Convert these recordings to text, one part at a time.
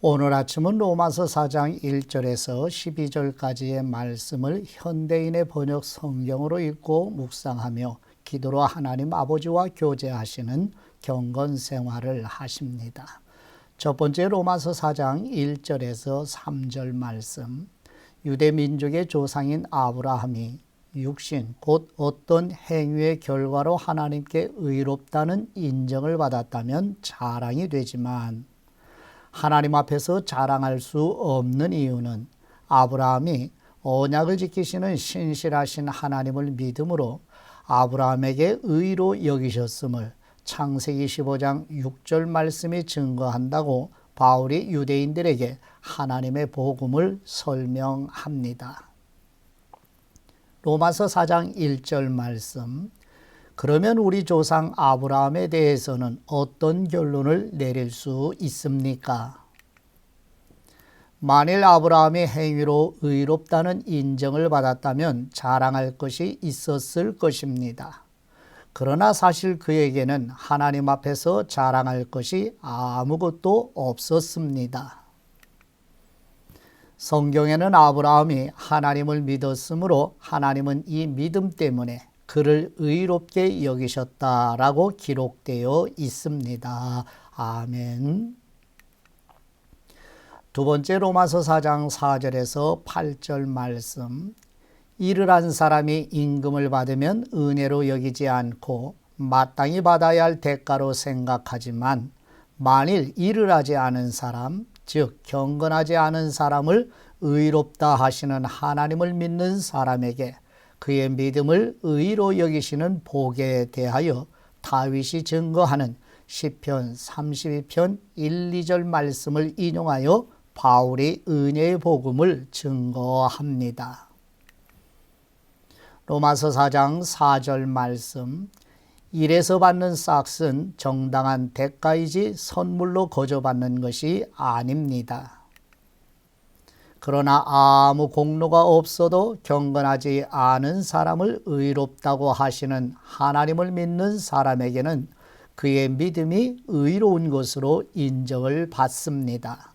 오늘 아침은 로마서 4장 1절에서 12절까지의 말씀을 현대인의 번역 성경으로 읽고 묵상하며 기도로 하나님 아버지와 교제하시는 경건 생활을 하십니다. 첫 번째 로마서 4장 1절에서 3절 말씀. 유대 민족의 조상인 아브라함이 육신 곧 어떤 행위의 결과로 하나님께 의롭다는 인정을 받았다면 자랑이 되지만 하나님 앞에서 자랑할 수 없는 이유는 아브라함이 언약을 지키시는 신실하신 하나님을 믿음으로 아브라함에게 의로 여기셨음을 창세기 15장 6절 말씀이 증거한다고 바울이 유대인들에게 하나님의 복음을 설명합니다. 로마서 4장 1절 말씀. 그러면 우리 조상 아브라함에 대해서는 어떤 결론을 내릴 수 있습니까? 만일 아브라함이 행위로 의롭다는 인정을 받았다면 자랑할 것이 있었을 것입니다. 그러나 사실 그에게는 하나님 앞에서 자랑할 것이 아무것도 없었습니다. 성경에는 아브라함이 하나님을 믿었으므로 하나님은 이 믿음 때문에 그를 의롭게 여기셨다라고 기록되어 있습니다. 아멘. 두 번째 로마서 4장 4절에서 8절 말씀. 일을 한 사람이 임금을 받으면 은혜로 여기지 않고 마땅히 받아야 할 대가로 생각하지만 만일 일을 하지 않은 사람, 즉 경건하지 않은 사람을 의롭다 하시는 하나님을 믿는 사람에게 그의 믿음을 의로 여기시는 복에 대하여 다윗이 증거하는 시편 32편 1, 2절 말씀을 인용하여 바울이 은혜의 복음을 증거합니다. 로마서 4장 4절 말씀. 일에서 받는 싹은 정당한 대가이지 선물로 거저받는 것이 아닙니다. 그러나 아무 공로가 없어도 경건하지 않은 사람을 의롭다고 하시는 하나님을 믿는 사람에게는 그의 믿음이 의로운 것으로 인정을 받습니다.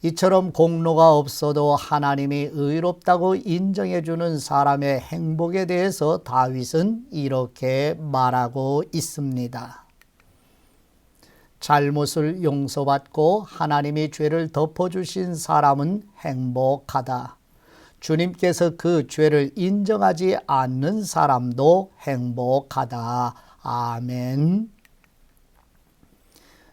이처럼 공로가 없어도 하나님이 의롭다고 인정해 주는 사람의 행복에 대해서 다윗은 이렇게 말하고 있습니다. 잘못을 용서받고 하나님이 죄를 덮어주신 사람은 행복하다. 주님께서 그 죄를 인정하지 않는 사람도 행복하다. 아멘.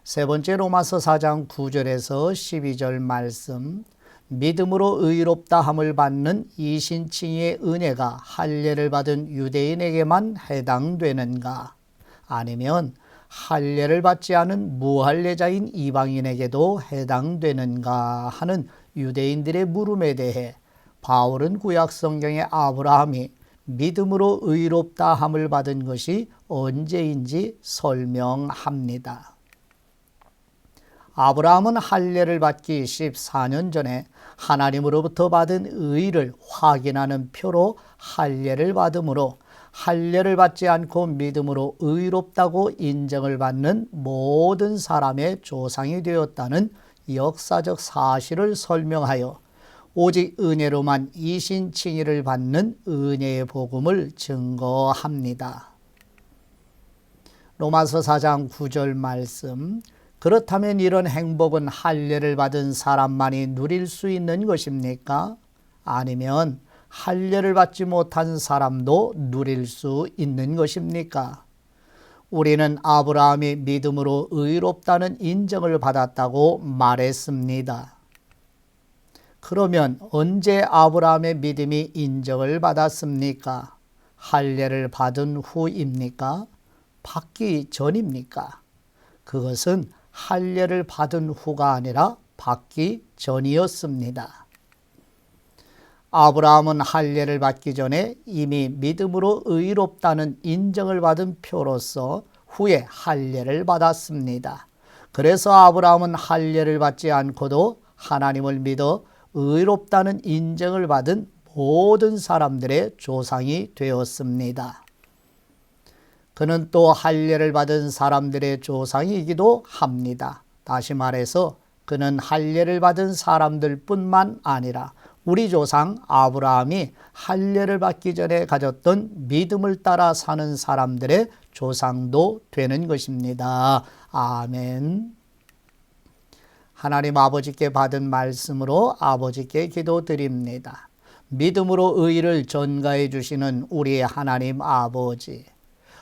세 번째 로마서 4장 9절에서 12절 말씀. 믿음으로 의롭다 함을 받는 이신칭의 은혜가 할례를 받은 유대인에게만 해당되는가? 아니면 할례를 받지 않은 무할례자인 이방인에게도 해당되는가 하는 유대인들의 물음에 대해 바울은 구약 성경의 아브라함이 믿음으로 의롭다 함을 받은 것이 언제인지 설명합니다. 아브라함은 할례를 받기 14년 전에 하나님으로부터 받은 의를 확인하는 표로 할례를 받으므로 할례를 받지 않고 믿음으로 의롭다고 인정을 받는 모든 사람의 조상이 되었다는 역사적 사실을 설명하여 오직 은혜로만 이신칭의를 받는 은혜의 복음을 증거합니다. 로마서 4장 9절 말씀. 그렇다면 이런 행복은 할례를 받은 사람만이 누릴 수 있는 것입니까? 아니면 할례를 받지 못한 사람도 누릴 수 있는 것입니까? 우리는 아브라함이 믿음으로 의롭다는 인정을 받았다고 말했습니다. 그러면 언제 아브라함의 믿음이 인정을 받았습니까? 할례를 받은 후입니까? 받기 전입니까? 그것은 할례를 받은 후가 아니라 받기 전이었습니다. 아브라함은 할례를 받기 전에 이미 믿음으로 의롭다는 인정을 받은 표로서 후에 할례를 받았습니다. 그래서 아브라함은 할례를 받지 않고도 하나님을 믿어 의롭다는 인정을 받은 모든 사람들의 조상이 되었습니다. 그는 또 할례를 받은 사람들의 조상이기도 합니다. 다시 말해서 그는 할례를 받은 사람들뿐만 아니라 우리 조상 아브라함이 할례를 받기 전에 가졌던 믿음을 따라 사는 사람들의 조상도 되는 것입니다. 아멘. 하나님 아버지께 받은 말씀으로 아버지께 기도드립니다. 믿음으로 의를 전가해 주시는 우리의 하나님 아버지,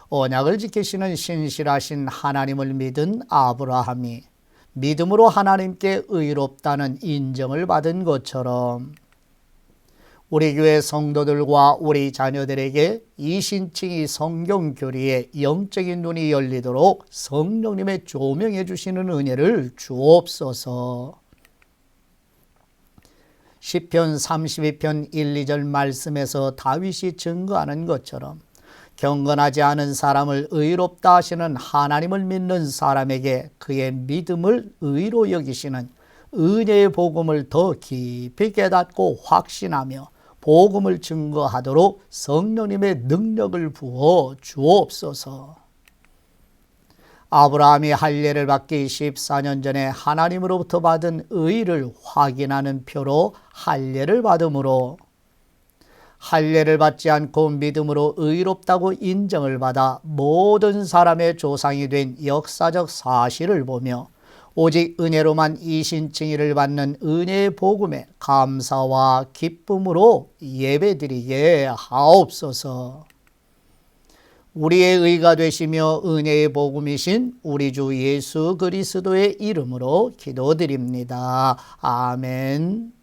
언약을 지키시는 신실하신 하나님을 믿은 아브라함이 믿음으로 하나님께 의롭다는 인정을 받은 것처럼 우리 교회 성도들과 우리 자녀들에게 이신칭이 성경교리의 영적인 눈이 열리도록 성령님의 조명해 주시는 은혜를 주옵소서. 시편 32편 1, 2절 말씀에서 다윗이 증거하는 것처럼 경건하지 않은 사람을 의롭다 하시는 하나님을 믿는 사람에게 그의 믿음을 의로 여기시는 은혜의 복음을 더 깊이 깨닫고 확신하며 복음을 증거하도록 성령님의 능력을 부어 주옵소서. 아브라함이 할례를 받기 14년 전에 하나님으로부터 받은 의를 확인하는 표로 할례를 받음으로 할례를 받지 않고 믿음으로 의롭다고 인정을 받아 모든 사람의 조상이 된 역사적 사실을 보며 오직 은혜로만 이신칭의를 받는 은혜의 복음에 감사와 기쁨으로 예배드리게 하옵소서. 우리의 의가 되시며 은혜의 복음이신 우리 주 예수 그리스도의 이름으로 기도드립니다. 아멘.